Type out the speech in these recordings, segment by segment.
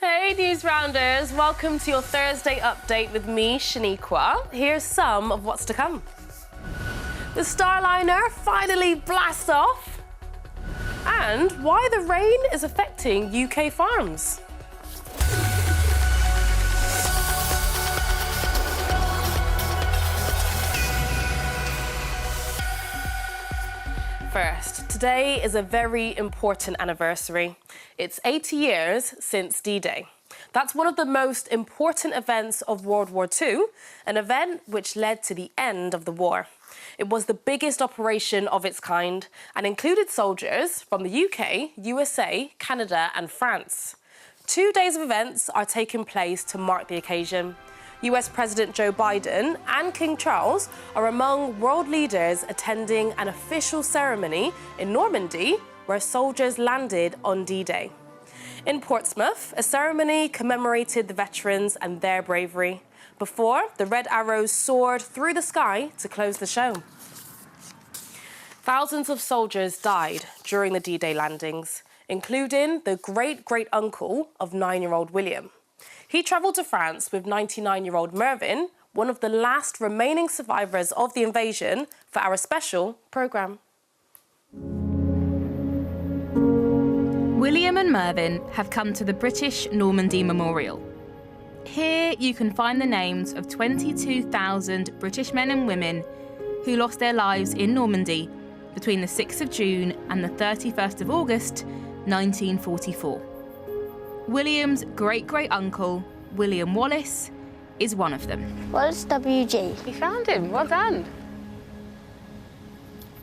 Hey Newsrounders, welcome to your Thursday update with me, Shaniqua. Here's some of what's to come. The Starliner finally blasts off. And why the rain is affecting UK farms. First, today is a very important anniversary. It's 80 years since D-Day. That's one of the most important events of World War II, an event which led to the end of the war. It was the biggest operation of its kind and included soldiers from the UK, USA, Canada and France. 2 days of events are taking place to mark the occasion. US President Joe Biden and King Charles are among world leaders attending an official ceremony in Normandy where soldiers landed on D-Day. In Portsmouth, a ceremony commemorated the veterans and their bravery before the red arrows soared through the sky to close the show. Thousands of soldiers died during the D-Day landings, including the great-great-uncle of 9-year-old William. He travelled to France with 99-year-old Mervyn, one of the last remaining survivors of the invasion, for our special programme. William and Mervyn have come to the British Normandy Memorial. Here you can find the names of 22,000 British men and women who lost their lives in Normandy between the 6th of June and the 31st of August, 1944. William's great-great-uncle, William Wallace, is one of them. Wallace WG. You found him, well done.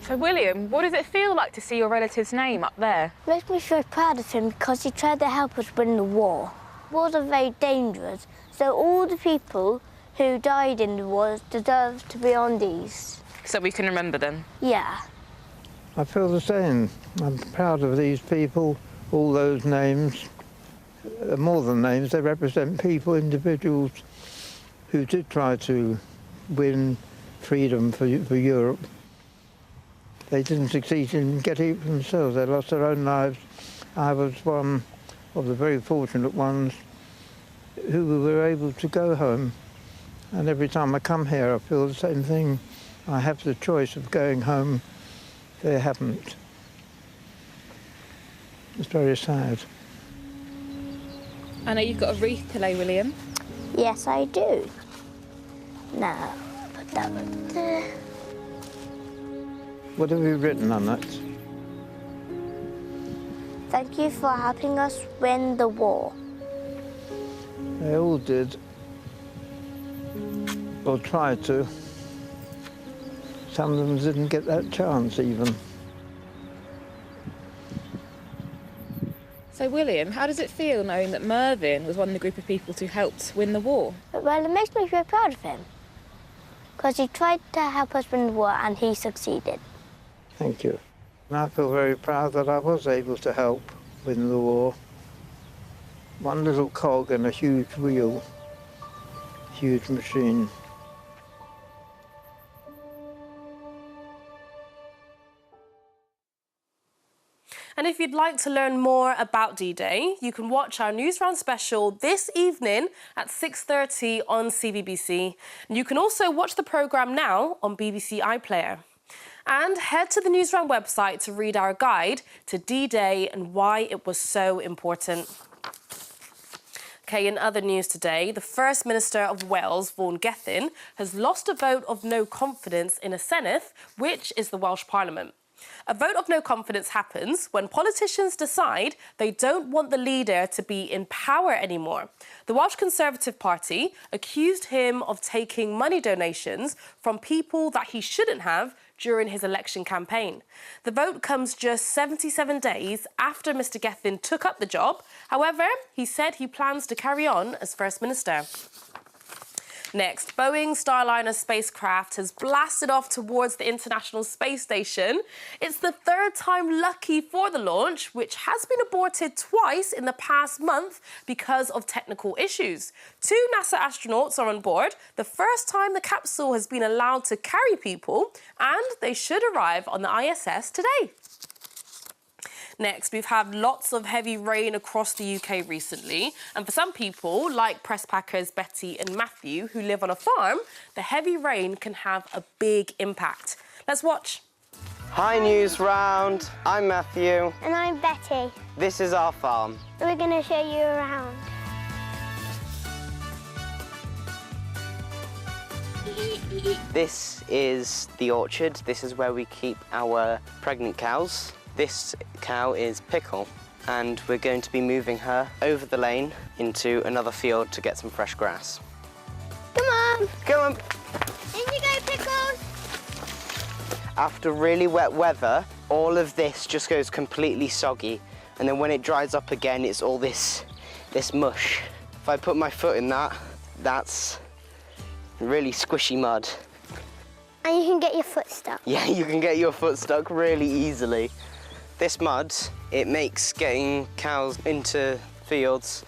So, William, what does it feel like to see your relative's name up there? It makes me feel proud of him because he tried to help us win the war. Wars are very dangerous, so all the people who died in the wars deserve to be on these. So we can remember them? Yeah. I feel the same. I'm proud of these people, all those names. More than names, they represent people, individuals who did try to win freedom for Europe. They didn't succeed in getting it for themselves. They lost their own lives. I was one of the very fortunate ones who were able to go home. And every time I come here, I feel the same thing. I have the choice of going home. They haven't. It's very sad. I know you've got a wreath to lay, William. Yes, I do. Now, put that one there. What have you written on that? Thank you for helping us win the war. They all did, or tried to. Some of them didn't get that chance even. So, William, how does it feel knowing that Mervyn was one of the group of people who helped win the war? Well, it makes me feel proud of him because he tried to help us win the war and he succeeded. Thank you. And I feel very proud that I was able to help win the war. One little cog in a huge wheel, huge machine. And if you'd like to learn more about D-Day, you can watch our Newsround special this evening at 6:30 on CBBC. And you can also watch the programme now on BBC iPlayer. And head to the Newsround website to read our guide to D-Day and why it was so important. OK, in other news today, the First Minister of Wales, Vaughan Gething, has lost a vote of no confidence in a Senedd, which is the Welsh Parliament. A vote of no confidence happens when politicians decide they don't want the leader to be in power anymore. The Welsh Conservative Party accused him of taking money donations from people that he shouldn't have during his election campaign. The vote comes just 77 days after Mr Gething took up the job. However, he said he plans to carry on as First Minister. Next, Boeing Starliner spacecraft has blasted off towards the International Space Station. It's the third time lucky for the launch, which has been aborted twice in the past month because of technical issues. 2 NASA astronauts are on board, the first time the capsule has been allowed to carry people, and they should arrive on the ISS today. Next, we've had lots of heavy rain across the UK recently. And for some people, like press packers Betty and Matthew, who live on a farm, the heavy rain can have a big impact. Let's watch. Hi Newsround, I'm Matthew. And I'm Betty. This is our farm. We're going to show you around. This is the orchard. This is where we keep our pregnant cows. This cow is Pickle, and we're going to be moving her over the lane into another field to get some fresh grass. Come on. Come on. In you go, Pickles. After really wet weather, all of this just goes completely soggy, and then when it dries up again, it's all this mush. If I put my foot in that, that's really squishy mud. And you can get your foot stuck. Yeah, you can get your foot stuck really easily. This mud, it makes getting cows into fields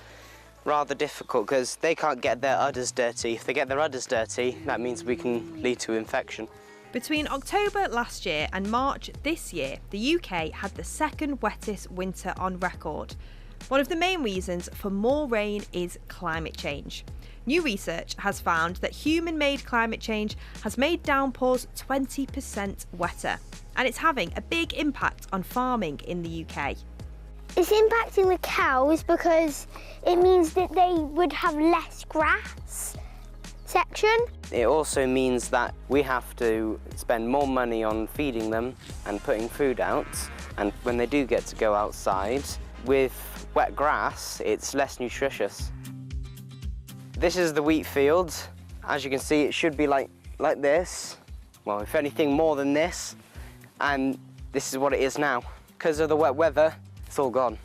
rather difficult because they can't get their udders dirty. If they get their udders dirty, that means we can lead to infection. Between October last year and March this year, the UK had the second wettest winter on record. One of the main reasons for more rain is climate change. New research has found that human-made climate change has made downpours 20% wetter, and it's having a big impact on farming in the UK. It's impacting the cows because it means that they would have less grass section. It also means that we have to spend more money on feeding them and putting food out, and when they do get to go outside, with wet grass, it's less nutritious. This is the wheat field. As you can see, it should be like this. Well, if anything more than this, and this is what it is now. Because of the wet weather, it's all gone.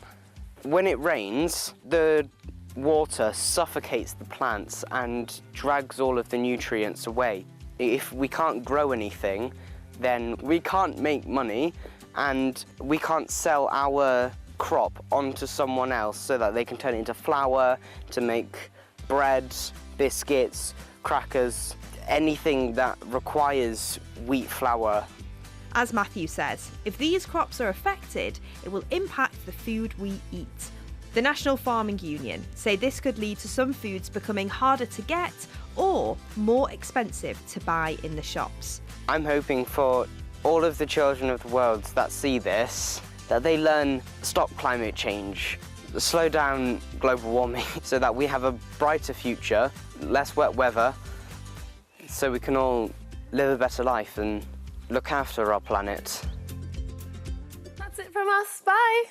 When it rains, the water suffocates the plants and drags all of the nutrients away. If we can't grow anything, then we can't make money and we can't sell our crop onto someone else so that they can turn it into flour to make bread, biscuits, crackers, anything that requires wheat flour. As Matthew says, if these crops are affected, it will impact the food we eat. The National Farming Union say this could lead to some foods becoming harder to get or more expensive to buy in the shops. I'm hoping for all of the children of the world that see this, that they learn stop climate change, slow down global warming so that we have a brighter future, less wet weather, so we can all live a better life and look after our planet. That's it from us. Bye.